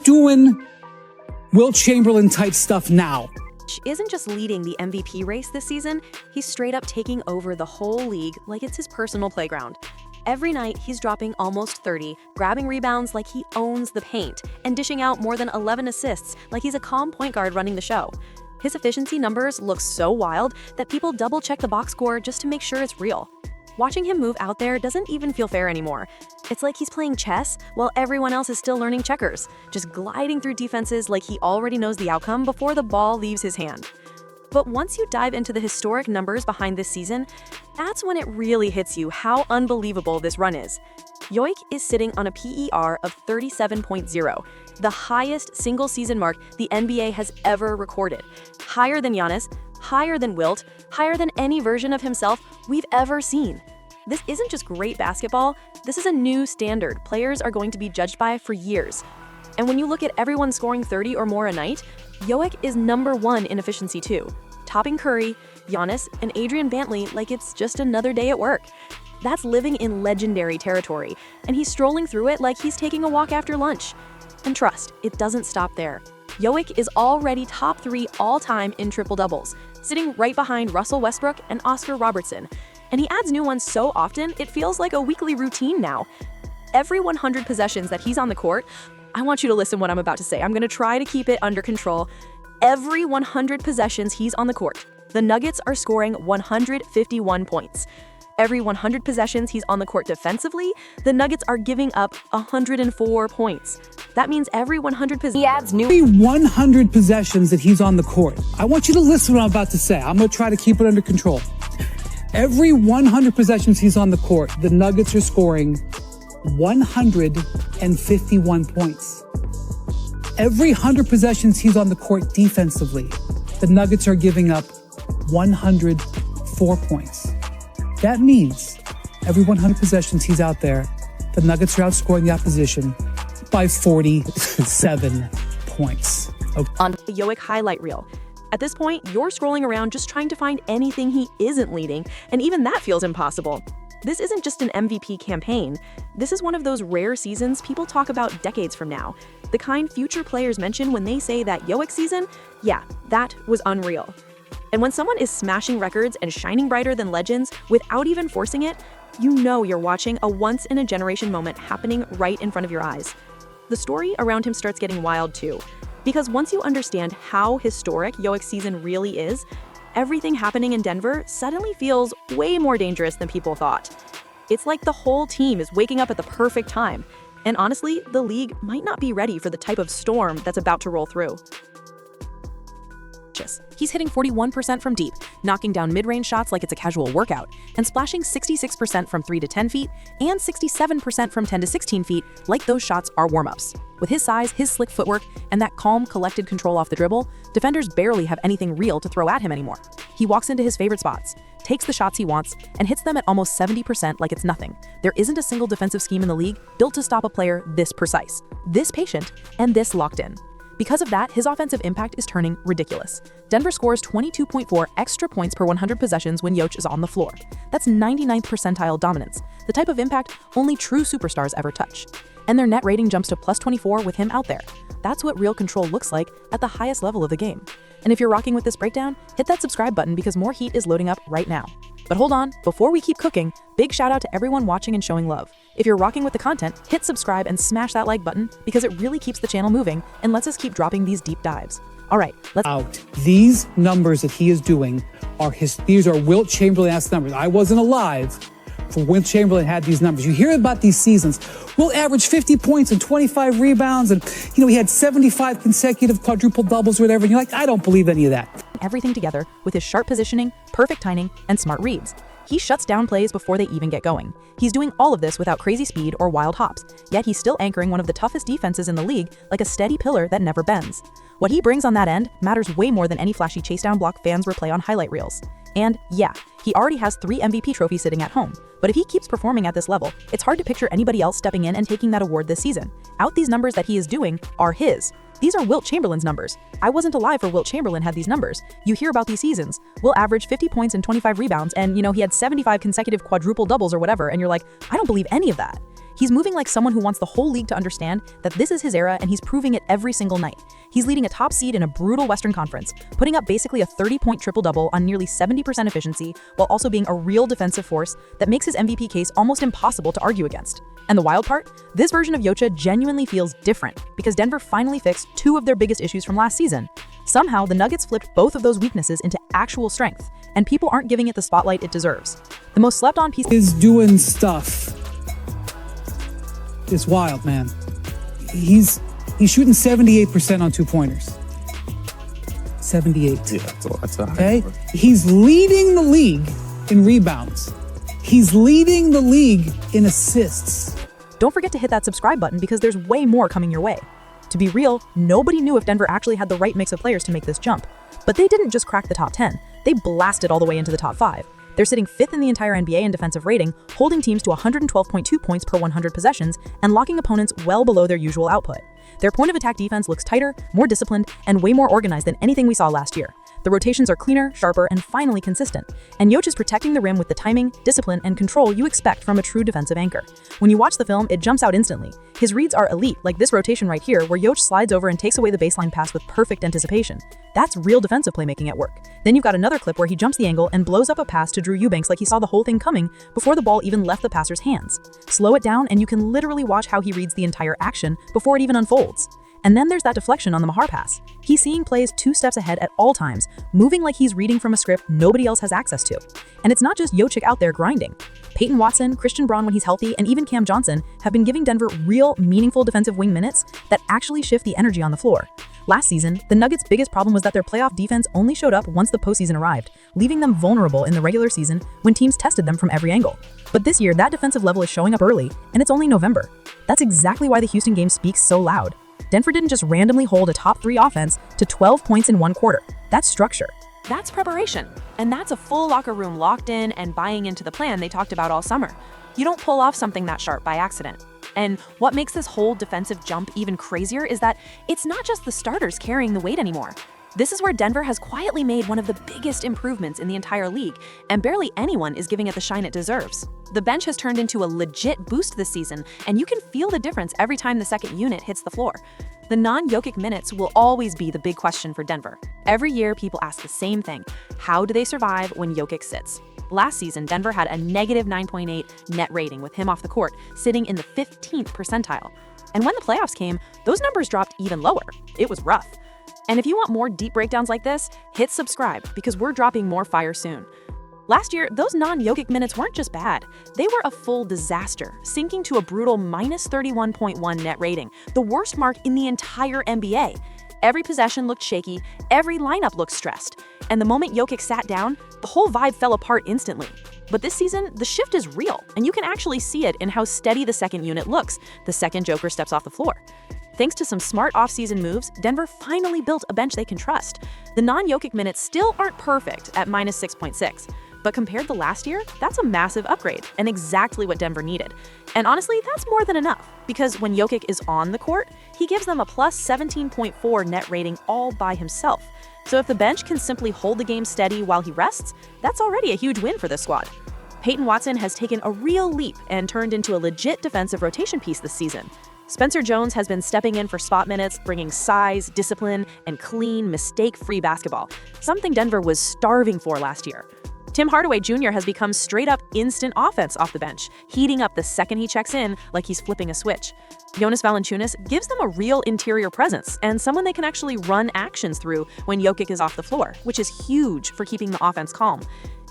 doing Wilt Chamberlain type stuff now. Isn't just leading the MVP race this season, he's straight up taking over the whole league like it's his personal playground. Every night, he's dropping almost 30, grabbing rebounds like he owns the paint, and dishing out more than 11 assists like he's a calm point guard running the show. His efficiency numbers look so wild that people double-check the box score just to make sure it's real. Watching him move out there doesn't even feel fair anymore. It's like he's playing chess while everyone else is still learning checkers, just gliding through defenses like he already knows the outcome before the ball leaves his hand. But once you dive into the historic numbers behind this season, that's when it really hits you how unbelievable this run is. Jokic is sitting on a PER of 37.0, the highest single-season mark the NBA has ever recorded. Higher than Giannis, higher than Wilt, higher than any version of himself we've ever seen. This isn't just great basketball, this is a new standard players are going to be judged by for years. And when you look at everyone scoring 30 or more a night, Jokic is #1 in efficiency too, topping Curry, Giannis, and Adrian Bantley like it's just another day at work. That's living in legendary territory, and he's strolling through it like he's taking a walk after lunch. And trust, it doesn't stop there. Jokic is already top 3 all-time in triple-doubles, sitting right behind Russell Westbrook and Oscar Robertson. And he adds new ones so often, it feels like a weekly routine now. Every 100 possessions that he's on the court, I want you to listen what I'm about to say. I'm going to try to keep it under control. Every 100 possessions he's on the court, the Nuggets are scoring 151 points. Every 100 possessions he's on the court defensively, the Nuggets are giving up 104 points. That means every 100 possessions... He adds new... Every 100 possessions that he's on the court. I want you to listen to what I'm about to say. I'm going to try to keep it under control. Every 100 possessions he's on the court, the Nuggets are scoring 151 points. Every 100 possessions he's on the court defensively, the Nuggets are giving up 104 points. That means every 100 possessions he's out there, the Nuggets are outscoring the opposition by 47 points. Okay. On the Jokic highlight reel. At this point, you're scrolling around just trying to find anything he isn't leading, and even that feels impossible. This isn't just an MVP campaign. This is one of those rare seasons people talk about decades from now. The kind future players mention when they say that Jokic season, yeah, that was unreal. And when someone is smashing records and shining brighter than legends without even forcing it, you know you're watching a once-in-a-generation moment happening right in front of your eyes. The story around him starts getting wild too, because once you understand how historic Jokic's season really is, everything happening in Denver suddenly feels way more dangerous than people thought. It's like the whole team is waking up at the perfect time, and honestly, the league might not be ready for the type of storm that's about to roll through. He's hitting 41% from deep, knocking down mid-range shots like it's a casual workout, and splashing 66% from 3 to 10 feet and 67% from 10 to 16 feet like those shots are warm-ups. With his size, his slick footwork, and that calm, collected control off the dribble, defenders barely have anything real to throw at him anymore. He walks into his favorite spots, takes the shots he wants, and hits them at almost 70% like it's nothing. There isn't a single defensive scheme in the league built to stop a player this precise, this patient, and this locked in. Because of that, his offensive impact is turning ridiculous. Denver scores 22.4 extra points per 100 possessions when Jokic is on the floor. That's 99th percentile dominance, the type of impact only true superstars ever touch. And their net rating jumps to +24 with him out there. That's what real control looks like at the highest level of the game. And if you're rocking with this breakdown, hit that subscribe button because more heat is loading up right now. But hold on, before we keep cooking, big shout out to everyone watching and showing love. If you're rocking with the content, hit subscribe and smash that like button because it really keeps the channel moving and lets us keep dropping these deep dives. All right, let's out. These numbers that he is doing these are Wilt Chamberlain-esque numbers. I wasn't alive for when Chamberlain had these numbers. You hear about these seasons. Wilt averaged 50 points and 25 rebounds, and he had 75 consecutive quadruple doubles or whatever. And you're like, I don't believe any of that. Everything together with his sharp positioning, perfect timing, and smart reads. He shuts down plays before they even get going. He's doing all of this without crazy speed or wild hops, yet he's still anchoring one of the toughest defenses in the league like a steady pillar that never bends. What he brings on that end matters way more than any flashy chase-down block fans replay on highlight reels. And yeah, he already has 3 MVP trophies sitting at home, but if he keeps performing at this level, it's hard to picture anybody else stepping in and taking that award this season. These numbers that he is doing are his. These are Wilt Chamberlain's numbers. I wasn't alive for Wilt Chamberlain had these numbers. You hear about these seasons. Wilt averaged 50 points and 25 rebounds, and he had 75 consecutive quadruple doubles or whatever, and you're like, I don't believe any of that. He's moving like someone who wants the whole league to understand that this is his era, and he's proving it every single night. He's leading a top seed in a brutal Western Conference, putting up basically a 30-point triple-double on nearly 70% efficiency, while also being a real defensive force that makes his MVP case almost impossible to argue against. And the wild part? This version of Jokić genuinely feels different, because Denver finally fixed two of their biggest issues from last season. Somehow, the Nuggets flipped both of those weaknesses into actual strength, and people aren't giving it the spotlight it deserves. The most slept-on piece is doing stuff. It's wild, man. He's shooting 78% on 2-pointers. 78. Yeah, that's a high Okay? number. He's leading the league in rebounds. He's leading the league in assists. Don't forget to hit that subscribe button, because there's way more coming your way. To be real, nobody knew if Denver actually had the right mix of players to make this jump. But they didn't just crack the top 10, they blasted all the way into the top 5. They're sitting 5th in the entire NBA in defensive rating, holding teams to 112.2 points per 100 possessions, and locking opponents well below their usual output. Their point of attack defense looks tighter, more disciplined, and way more organized than anything we saw last year. The rotations are cleaner, sharper, and finally consistent. And Jokić is protecting the rim with the timing, discipline, and control you expect from a true defensive anchor. When you watch the film, it jumps out instantly. His reads are elite, like this rotation right here, where Jokić slides over and takes away the baseline pass with perfect anticipation. That's real defensive playmaking at work. Then you've got another clip where he jumps the angle and blows up a pass to Drew Eubanks like he saw the whole thing coming before the ball even left the passer's hands. Slow it down and you can literally watch how he reads the entire action before it even unfolds. And then there's that deflection on the Mahar pass. He's seeing plays 2 steps ahead at all times, moving like he's reading from a script nobody else has access to. And it's not just Jokić out there grinding. Peyton Watson, Christian Braun when he's healthy, and even Cam Johnson have been giving Denver real, meaningful defensive wing minutes that actually shift the energy on the floor. Last season, the Nuggets' biggest problem was that their playoff defense only showed up once the postseason arrived, leaving them vulnerable in the regular season when teams tested them from every angle. But this year, that defensive level is showing up early, and it's only November. That's exactly why the Houston game speaks so loud. Denver didn't just randomly hold a top 3 offense to 12 points in one quarter. That's structure. That's preparation. And that's a full locker room locked in and buying into the plan they talked about all summer. You don't pull off something that sharp by accident. And what makes this whole defensive jump even crazier is that it's not just the starters carrying the weight anymore. This is where Denver has quietly made one of the biggest improvements in the entire league, and barely anyone is giving it the shine it deserves. The bench has turned into a legit boost this season, and you can feel the difference every time the second unit hits the floor. The non-Jokic minutes will always be the big question for Denver. Every year, people ask the same thing: how do they survive when Jokic sits? Last season, Denver had a negative 9.8 net rating with him off the court, sitting in the 15th percentile. And when the playoffs came, those numbers dropped even lower. It was rough. And if you want more deep breakdowns like this, hit subscribe, because we're dropping more fire soon. Last year, those non-Jokic minutes weren't just bad. They were a full disaster, sinking to a brutal minus 31.1 net rating, the worst mark in the entire NBA. Every possession looked shaky, every lineup looked stressed. And the moment Jokic sat down, the whole vibe fell apart instantly. But this season, the shift is real, and you can actually see it in how steady the second unit looks the second Joker steps off the floor. Thanks to some smart offseason moves, Denver finally built a bench they can trust. The non-Jokic minutes still aren't perfect at minus 6.6, but compared to last year, that's a massive upgrade and exactly what Denver needed. And honestly, that's more than enough, because when Jokic is on the court, he gives them a plus 17.4 net rating all by himself. So if the bench can simply hold the game steady while he rests, that's already a huge win for this squad. Peyton Watson has taken a real leap and turned into a legit defensive rotation piece this season. Spencer Jones has been stepping in for spot minutes, bringing size, discipline, and clean, mistake-free basketball, something Denver was starving for last year. Tim Hardaway Jr. has become straight-up instant offense off the bench, heating up the second he checks in like he's flipping a switch. Jonas Valanciunas gives them a real interior presence and someone they can actually run actions through when Jokic is off the floor, which is huge for keeping the offense calm.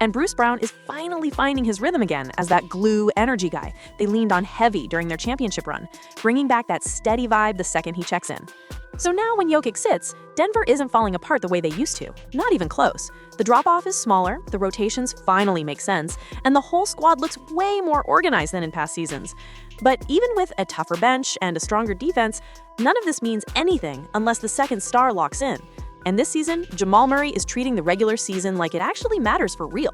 And Bruce Brown is finally finding his rhythm again as that glue energy guy they leaned on heavy during their championship run, bringing back that steady vibe the second he checks in. So now when Jokic sits, Denver isn't falling apart the way they used to, not even close. The drop-off is smaller, the rotations finally make sense, and the whole squad looks way more organized than in past seasons. But even with a tougher bench and a stronger defense, none of this means anything unless the second star locks in. And this season, Jamal Murray is treating the regular season like it actually matters for real.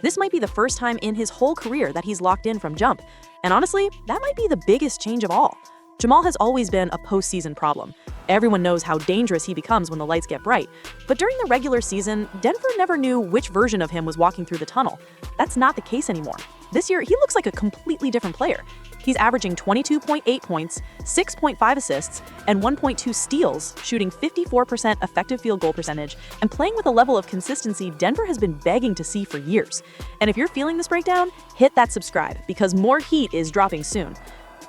This might be the first time in his whole career that he's locked in from jump. And honestly, that might be the biggest change of all. Jamal has always been a postseason problem, Everyone knows how dangerous he becomes when the lights get bright. But during the regular season, Denver never knew which version of him was walking through the tunnel. That's not the case anymore. This year, he looks like a completely different player. He's averaging 22.8 points, 6.5 assists, and 1.2 steals, shooting 54% effective field goal percentage, and playing with a level of consistency Denver has been begging to see for years. And if you're feeling this breakdown, hit that subscribe, because more heat is dropping soon.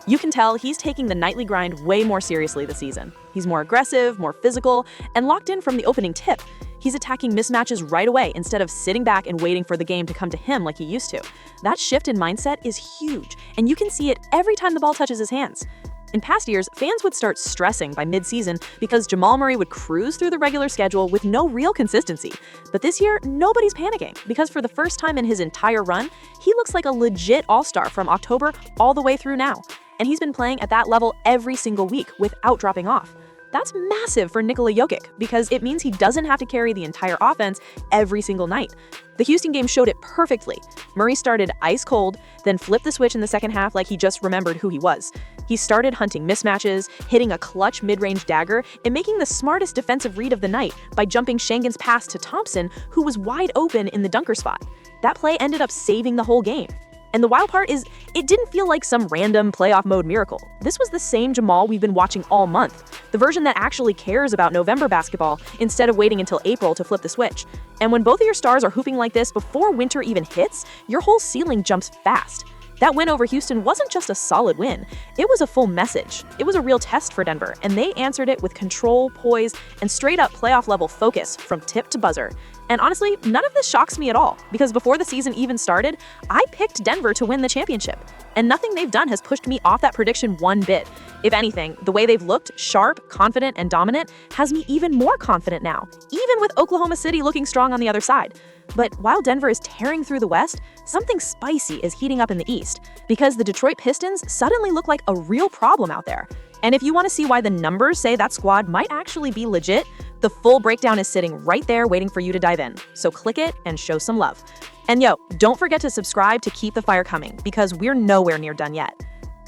You can tell he's taking the nightly grind way more seriously this season. He's more aggressive, more physical, and locked in from the opening tip. He's attacking mismatches right away instead of sitting back and waiting for the game to come to him like he used to. That shift in mindset is huge, and you can see it every time the ball touches his hands. In past years, fans would start stressing by mid-season because Jamal Murray would cruise through the regular schedule with no real consistency. But this year, nobody's panicking because for the first time in his entire run, he looks like a legit all-star from October all the way through now. And he's been playing at that level every single week without dropping off. That's massive for Nikola Jokić because it means he doesn't have to carry the entire offense every single night. The Houston game showed it perfectly. Murray started ice cold, then flipped the switch in the second half like he just remembered who he was. He started hunting mismatches, hitting a clutch mid-range dagger, and making the smartest defensive read of the night by jumping Schengen's pass to Thompson, who was wide open in the dunker spot. That play ended up saving the whole game. And the wild part is, it didn't feel like some random playoff mode miracle. This was the same Jamal we've been watching all month, the version that actually cares about November basketball instead of waiting until April to flip the switch. And when both of your stars are hooping like this before winter even hits, your whole ceiling jumps fast. That win over Houston wasn't just a solid win, it was a full message. It was a real test for Denver, and they answered it with control, poise, and straight-up playoff-level focus from tip to buzzer. And honestly, none of this shocks me at all, because before the season even started, I picked Denver to win the championship. And nothing they've done has pushed me off that prediction one bit. If anything, the way they've looked, sharp, confident, and dominant, has me even more confident now, even with Oklahoma City looking strong on the other side. But while Denver is tearing through the West, something spicy is heating up in the East, because the Detroit Pistons suddenly look like a real problem out there. And if you want to see why the numbers say that squad might actually be legit, the full breakdown is sitting right there waiting for you to dive in. So click it and show some love. And yo, don't forget to subscribe to keep the fire coming, because we're nowhere near done yet.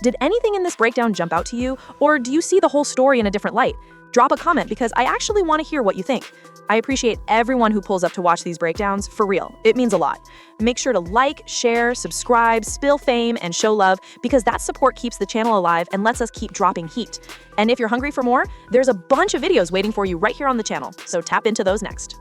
Did anything in this breakdown jump out to you, or do you see the whole story in a different light? Drop a comment, because I actually want to hear what you think. I appreciate everyone who pulls up to watch these breakdowns, for real. It means a lot. Make sure to like, share, subscribe, spill fame, and show love, because that support keeps the channel alive and lets us keep dropping heat. And if you're hungry for more, there's a bunch of videos waiting for you right here on the channel, so tap into those next.